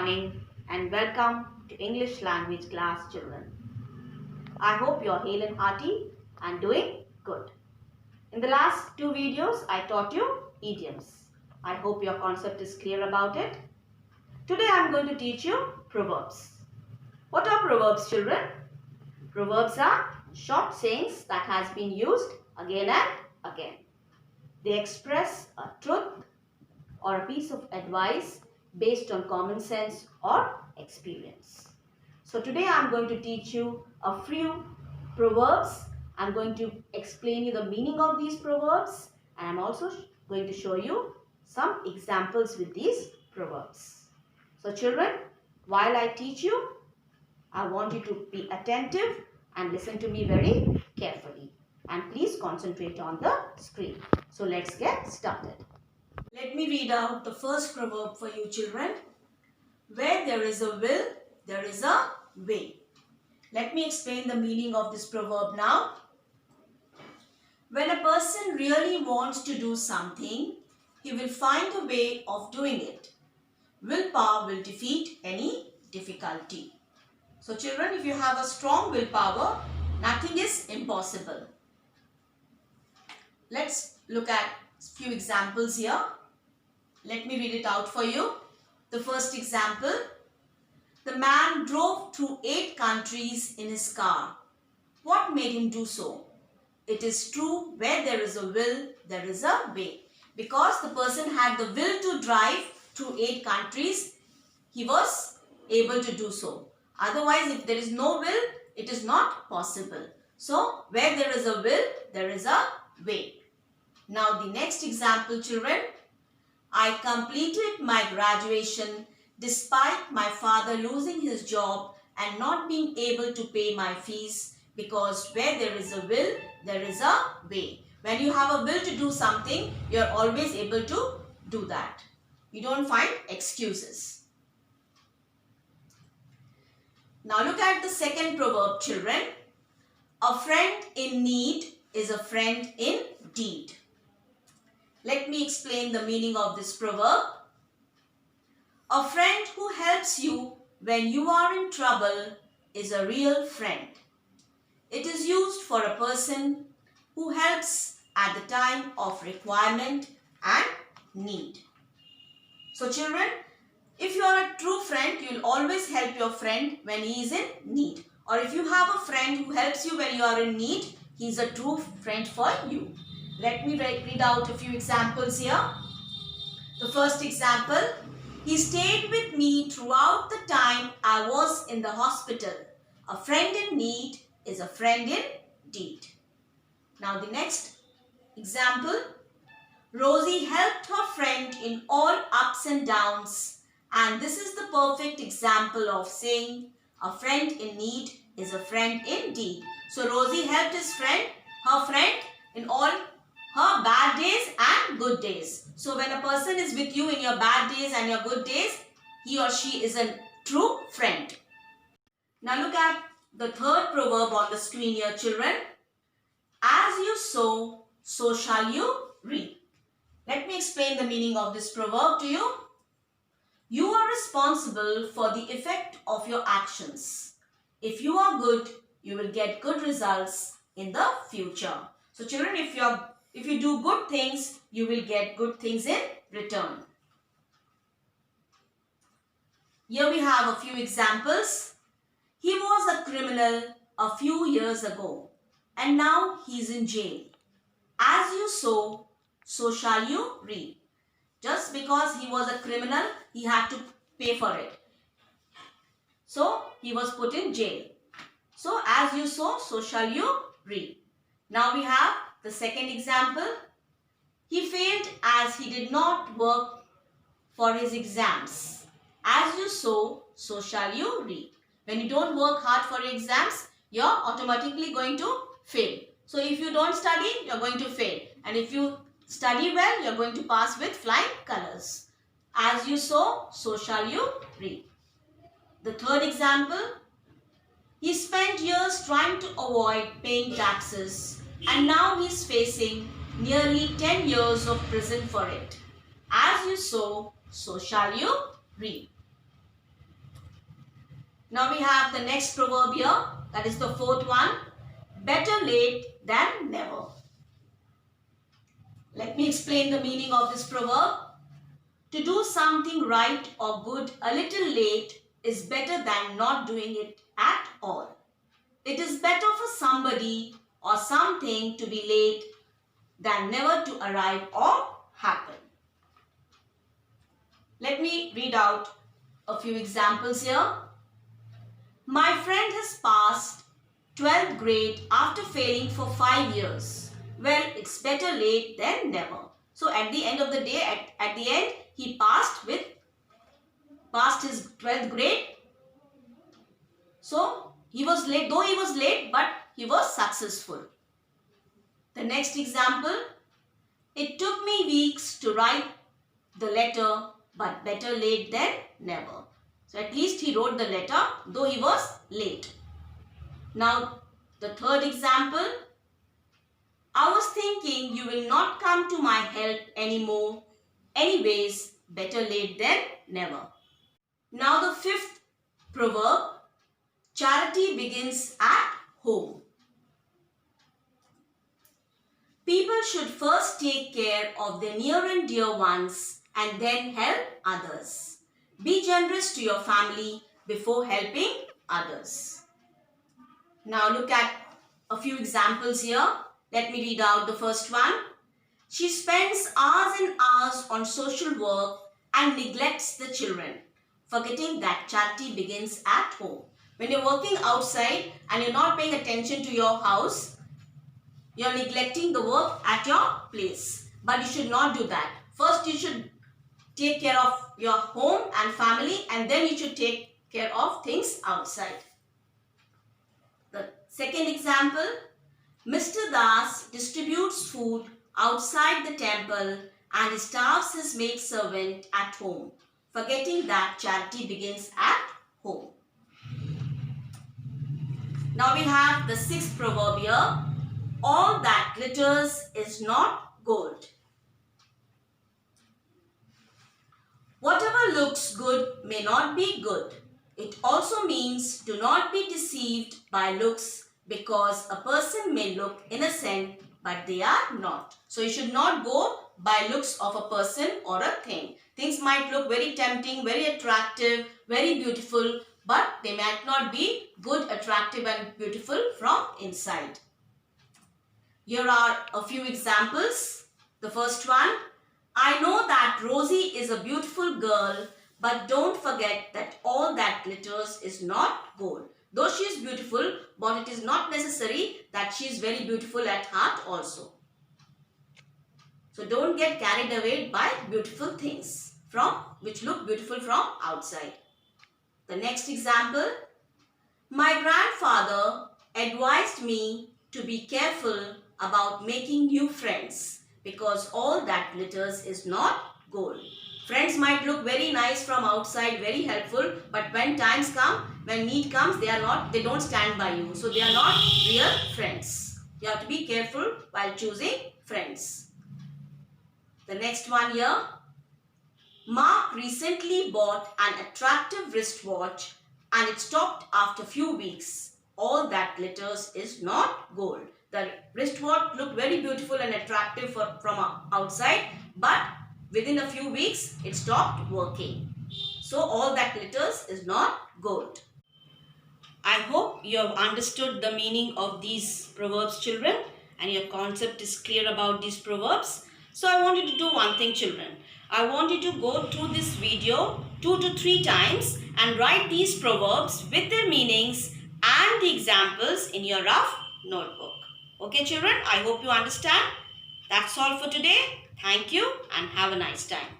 morning and welcome to English language class, children. I hope you are hale and hearty and doing good. In the last two videos, I taught you idioms. I hope your concept is clear about it. Today I am going to teach you proverbs. What are proverbs, children? Proverbs are short sayings that has been used again and again. They express a truth or a piece of advice based on common sense or experience. So today I am going to teach you a few proverbs. I am going to explain you the meaning of these proverbs, and I am also going to show you some examples with these proverbs. So children, while I teach you, I want you to be attentive and listen to me very carefully. And please concentrate on the screen. So let's get started. Let me read out the first proverb for you, children. Where there is a will, there is a way. Let me explain the meaning of this proverb now. When a person really wants to do something, he will find a way of doing it. Willpower will defeat any difficulty. So children, if you have a strong willpower, nothing is impossible. Let's look at a few examples here. Let me read it out for you. The first example. The man drove through 8 countries in his car. What made him do so? It is true, where there is a will, there is a way. Because the person had the will to drive through 8 countries, he was able to do so. Otherwise, if there is no will, it is not possible. So, where there is a will, there is a way. Now, the next example, children. I completed my graduation despite my father losing his job and not being able to pay my fees, because where there is a will, there is a way. When you have a will to do something, you are always able to do that. You don't find excuses. Now look at the second proverb, children. A friend in need is a friend indeed. Let me explain the meaning of this proverb. A friend who helps you when you are in trouble is a real friend. It is used for a person who helps at the time of requirement and need. So children, if you are a true friend, you will always help your friend when he is in need. Or if you have a friend who helps you when you are in need, he is a true friend for you. Let me read out a few examples here. The first example. He stayed with me throughout the time I was in the hospital. A friend in need is a friend indeed. Now the next example. Rosie helped her friend in all ups and downs. And this is the perfect example of saying a friend in need is a friend indeed. So Rosie helped her friend in all her bad days and good days. So when a person is with you in your bad days and your good days, he or she is a true friend. Now look at the third proverb on the screen here, children. As you sow, so shall you reap. Let me explain the meaning of this proverb to you. You are responsible for the effect of your actions. If you are good, you will get good results in the future. So children, if you do good things, you will get good things in return. Here we have a few examples. He was a criminal a few years ago and now he is in jail. As you sow, so shall you reap. Just because he was a criminal, he had to pay for it. So he was put in jail. So as you sow, so shall you reap. Now we have the second example. He failed as he did not work for his exams. As you sow, so shall you reap. When you don't work hard for your exams, you are automatically going to fail. So if you don't study, you are going to fail. And if you study well, you are going to pass with flying colors. As you sow, so shall you reap. The third example. He spent years trying to avoid paying taxes, and now he is facing nearly 10 years of prison for it. As you sow, so shall you reap. Now we have the next proverb here. That is the fourth one. Better late than never. Let me explain the meaning of this proverb. To do something right or good a little late is better than not doing it at all. It is better for somebody or something to be late than never to arrive or happen. Let me read out a few examples here. My friend has passed 12th grade after failing for 5 years. Well, it's better late than never. So at the end of the day, at the end, he passed his 12th grade. So he was late, though he was late, but he was successful. The next example, it took me weeks to write the letter, but better late than never. So at least he wrote the letter, though he was late. Now the third example, I was thinking you will not come to my help anymore. Anyways, better late than never. Now the fifth proverb, charity begins at home. People should first take care of their near and dear ones and then help others. Be generous to your family before helping others. Now look at a few examples here. Let me read out the first one. She spends hours and hours on social work and neglects the children, forgetting that charity begins at home. When you're working outside and you're not paying attention to your house, you're neglecting the work at your place. But you should not do that. First, you should take care of your home and family, and then you should take care of things outside. The second example, Mr. Das distributes food outside the temple and starves his maidservant at home, forgetting that charity begins at home. Now we have the sixth proverb here. All that glitters is not gold. Whatever looks good may not be good. It also means do not be deceived by looks, because a person may look innocent but they are not. So you should not go by looks of a person or a thing. Things might look very tempting, very attractive, very beautiful, but they might not be good, attractive and beautiful from inside. Here are a few examples. The first one, I know that Rosie is a beautiful girl, but don't forget that all that glitters is not gold. Though she is beautiful, but it is not necessary that she is very beautiful at heart also. So don't get carried away by beautiful things which look beautiful from outside. The next example, my grandfather advised me to be careful about making new friends, because all that glitters is not gold. Friends might look very nice from outside, very helpful, but when times come, when need comes, they don't stand by you. So they are not real friends. You have to be careful while choosing friends. The next one here. Mark recently bought an attractive wristwatch and it stopped after few weeks. All that glitters is not gold. The wristwatch looked very beautiful and attractive from outside, but within a few weeks, it stopped working. So all that glitters is not gold. I hope you have understood the meaning of these proverbs, children, and your concept is clear about these proverbs. So I want you to do one thing, children. I want you to go through this video 2 to 3 times and write these proverbs with their meanings and the examples in your rough notebook. Okay, children, I hope you understand. That's all for today. Thank you and have a nice time.